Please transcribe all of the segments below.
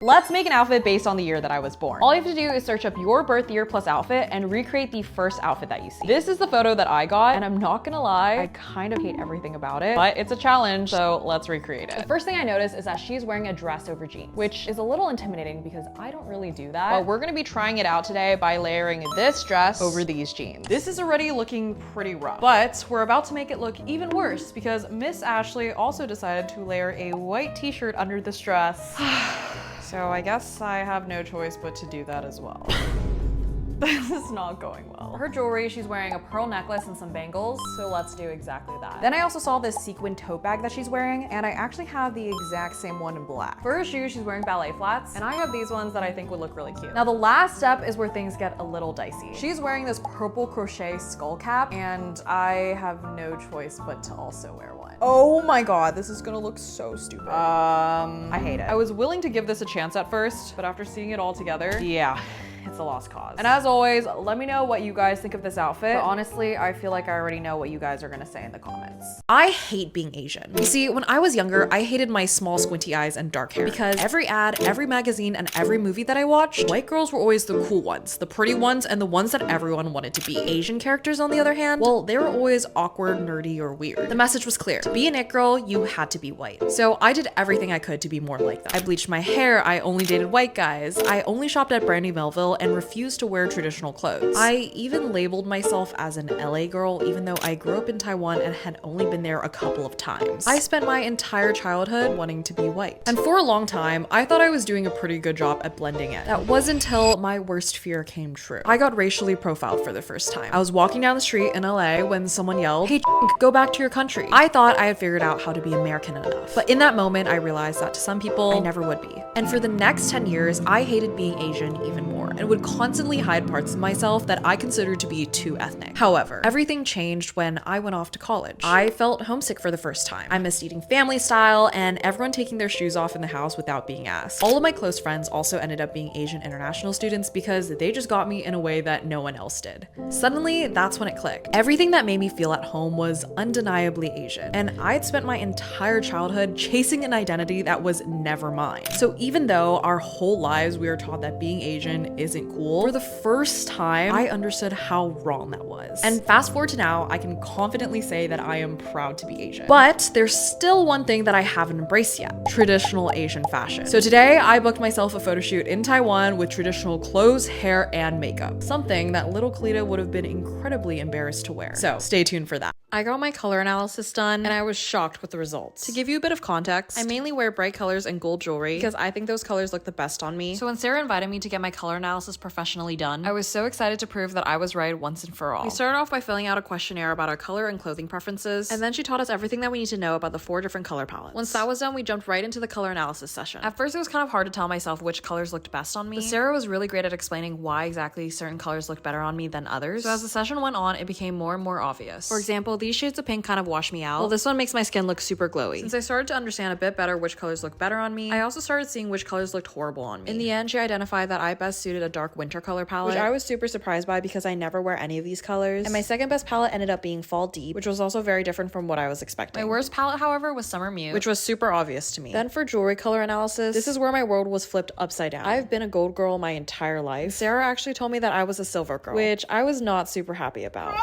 Let's make an outfit based on the year that I was born. All you have to do is search up your birth year plus outfit and recreate the first outfit that you see. This is the photo that I got, and I'm not gonna lie, I kind of hate everything about it, but it's a challenge, so let's recreate it. The first thing I noticed is that she's wearing a dress over jeans, which is a little intimidating because I don't really do that. But we're gonna be trying it out today by layering this dress over these jeans. This is already looking pretty rough, but we're about to make it look even worse because Miss Ashley also decided to layer a white t-shirt under this dress. So I guess I have no choice but to do that as well. This is not going well. For her jewelry, she's wearing a pearl necklace and some bangles, so let's do exactly that. Then I also saw this sequin tote bag that she's wearing, and I actually have the exact same one in black. For her shoes, she's wearing ballet flats, and I have these ones that I think would look really cute. Now the last step is where things get a little dicey. She's wearing this purple crochet skull cap, and I have no choice but to also wear one. Oh my god, this is gonna look so stupid. I hate it. I was willing to give this a chance at first, but after seeing it all together, yeah, it's a lost cause. And as always, let me know what you guys think of this outfit. But honestly, I feel like I already know what you guys are gonna say in the comments. I hate being Asian. You see, when I was younger, I hated my small squinty eyes and dark hair because every ad, every magazine, and every movie that I watched, white girls were always the cool ones, the pretty ones, and the ones that everyone wanted to be. Asian characters, on the other hand, well, they were always awkward, nerdy, or weird. The message was clear. To be an it girl, you had to be white. So I did everything I could to be more like them. I bleached my hair, I only dated white guys, I only shopped at Brandy Melville, and refused to wear traditional clothes. I even labeled myself as an LA girl, even though I grew up in Taiwan and had only been there a couple of times. I spent my entire childhood wanting to be white. And for a long time, I thought I was doing a pretty good job at blending in. That was until my worst fear came true. I got racially profiled for the first time. I was walking down the street in LA when someone yelled, "Hey, go back to your country." I thought I had figured out how to be American enough. But in that moment, I realized that to some people, I never would be. And for the next 10 years, I hated being Asian even more and would constantly hide parts of myself that I considered to be too ethnic. However, everything changed when I went off to college. I felt homesick for the first time. I missed eating family style and everyone taking their shoes off in the house without being asked. All of my close friends also ended up being Asian international students because they just got me in a way that no one else did. Suddenly, that's when it clicked. Everything that made me feel at home was undeniably Asian, and I'd spent my entire childhood chasing an identity that was never mine. So even though our whole lives we were taught that being Asian isn't cool, for the first time, I understood how wrong that was. And fast forward to now, I can confidently say that I am proud to be Asian. But there's still one thing that I haven't embraced yet: traditional Asian fashion. So today, I booked myself a photo shoot in Taiwan with traditional clothes, hair, and makeup. Something that little Kalita would have been incredibly embarrassed to wear. So stay tuned for that. I got my color analysis done, and I was shocked with the results. To give you a bit of context, I mainly wear bright colors and gold jewelry because I think those colors look the best on me. So when Sarah invited me to get my color analysis professionally done, I was so excited to prove that I was right once and for all. We started off by filling out a questionnaire about our color and clothing preferences, and then she taught us everything that we need to know about the 4 different color palettes. Once that was done, we jumped right into the color analysis session. At first, it was kind of hard to tell myself which colors looked best on me, but Sarah was really great at explaining why exactly certain colors looked better on me than others. So as the session went on, it became more and more obvious. For example, these shades of pink kind of wash me out, while this one makes my skin look super glowy. Since I started to understand a bit better which colors look better on me, I also started seeing which colors looked horrible on me. In the end, she identified that I best suited a dark winter color palette, which I was super surprised by because I never wear any of these colors. And my second best palette ended up being Fall Deep, which was also very different from what I was expecting. My worst palette, however, was Summer Mute, which was super obvious to me. Then for jewelry color analysis, this is where my world was flipped upside down. I've been a gold girl my entire life. Sarah actually told me that I was a silver girl, which I was not super happy about.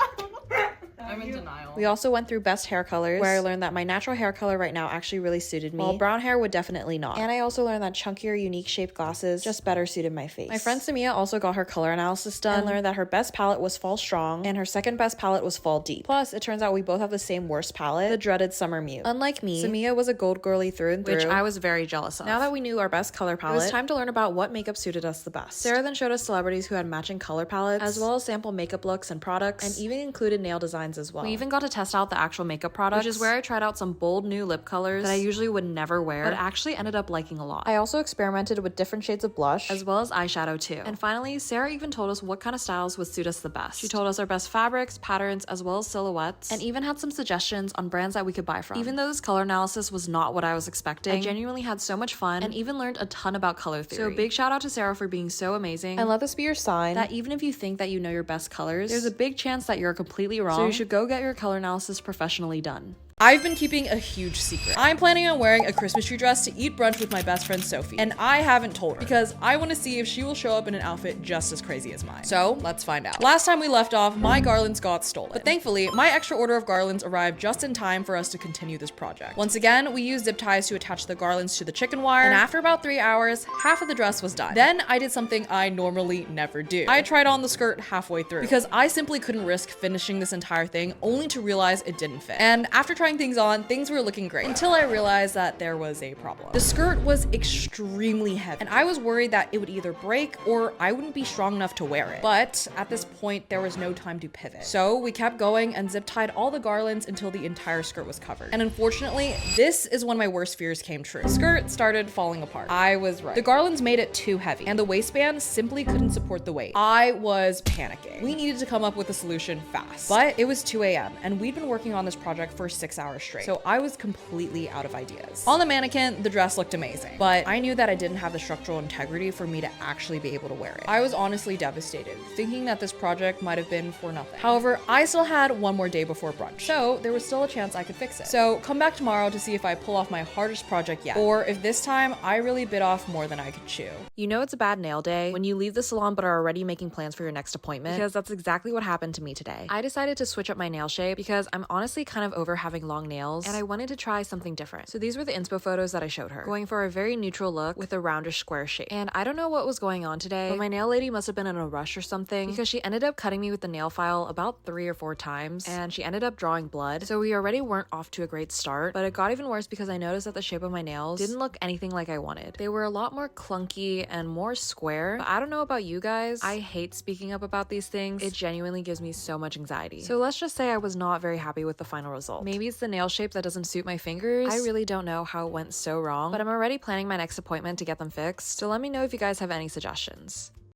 I'm in denial. We also went through best hair colors, where I learned that my natural hair color right now actually really suited me, while brown hair would definitely not. And I also learned that chunkier, unique shaped glasses just better suited my face. My friend Samia also got her color analysis done and learned that her best palette was Fall Strong and her second best palette was Fall Deep. Plus, it turns out we both have the same worst palette, the dreaded Summer Mute. Unlike me, Samia was a gold girly through and through, which I was very jealous of. Now that we knew our best color palette, it was time to learn about what makeup suited us the best. Sarah then showed us celebrities who had matching color palettes, as well as sample makeup looks and products, and even included nail designs as well. We even got to test out the actual makeup products, which is where I tried out some bold new lip colors that I usually would never wear, but actually ended up liking a lot. I also experimented with different shades of blush, as well as eyeshadow too. And finally, Sarah even told us what kind of styles would suit us the best. She told us our best fabrics, patterns, as well as silhouettes, and even had some suggestions on brands that we could buy from. Even though this color analysis was not what I was expecting, I genuinely had so much fun and even learned a ton about color theory. So big shout out to Sarah for being so amazing, and let this be your sign that even if you think that you know your best colors, there's a big chance that you're completely wrong. So you should go get your color analysis professionally done. I've been keeping a huge secret. I'm planning on wearing a Christmas tree dress to eat brunch with my best friend Sophie, and I haven't told her because I want to see if she will show up in an outfit just as crazy as mine. So let's find out. Last time we left off, my garlands got stolen, but thankfully my extra order of garlands arrived just in time for us to continue this project. Once again, we used zip ties to attach the garlands to the chicken wire, and after about 3 hours, half of the dress was done. Then I did something I normally never do. I tried on the skirt halfway through because I simply couldn't risk finishing this entire thing only to realize it didn't fit. And after trying things on, things were looking great until I realized that there was a problem. The skirt was extremely heavy, and I was worried that it would either break or I wouldn't be strong enough to wear it. But at this point, there was no time to pivot. So we kept going and zip tied all the garlands until the entire skirt was covered. And unfortunately, this is when my worst fears came true. The skirt started falling apart. I was right. The garlands made it too heavy, and the waistband simply couldn't support the weight. I was panicking. We needed to come up with a solution fast. But it was 2 a.m. and we'd been working on this project for 6 hours straight. So I was completely out of ideas. On the mannequin, the dress looked amazing, but I knew that I didn't have the structural integrity for me to actually be able to wear it. I was honestly devastated, thinking that this project might have been for nothing. However, I still had one more day before brunch, so there was still a chance I could fix it. So come back tomorrow to see if I pull off my hardest project yet, or if this time I really bit off more than I could chew. You know it's a bad nail day when you leave the salon but are already making plans for your next appointment, because that's exactly what happened to me today. I decided to switch up my nail shape because I'm honestly kind of over having long nails, and I wanted to try something different. So these were the inspo photos that I showed her, going for a very neutral look with a roundish square shape. And I don't know what was going on today, but my nail lady must have been in a rush or something, because she ended up cutting me with the nail file about 3 or 4 times, and she ended up drawing blood. So we already weren't off to a great start, but it got even worse because I noticed that the shape of my nails didn't look anything like I wanted. They were a lot more clunky and more square, but I don't know about you guys. I hate speaking up about these things. It genuinely gives me so much anxiety. So let's just say I was not very happy with the final result. Maybe it's the nail shape that doesn't suit my fingers. I really don't know how it went so wrong, but I'm already planning my next appointment to get them fixed. So let me know if you guys have any suggestions.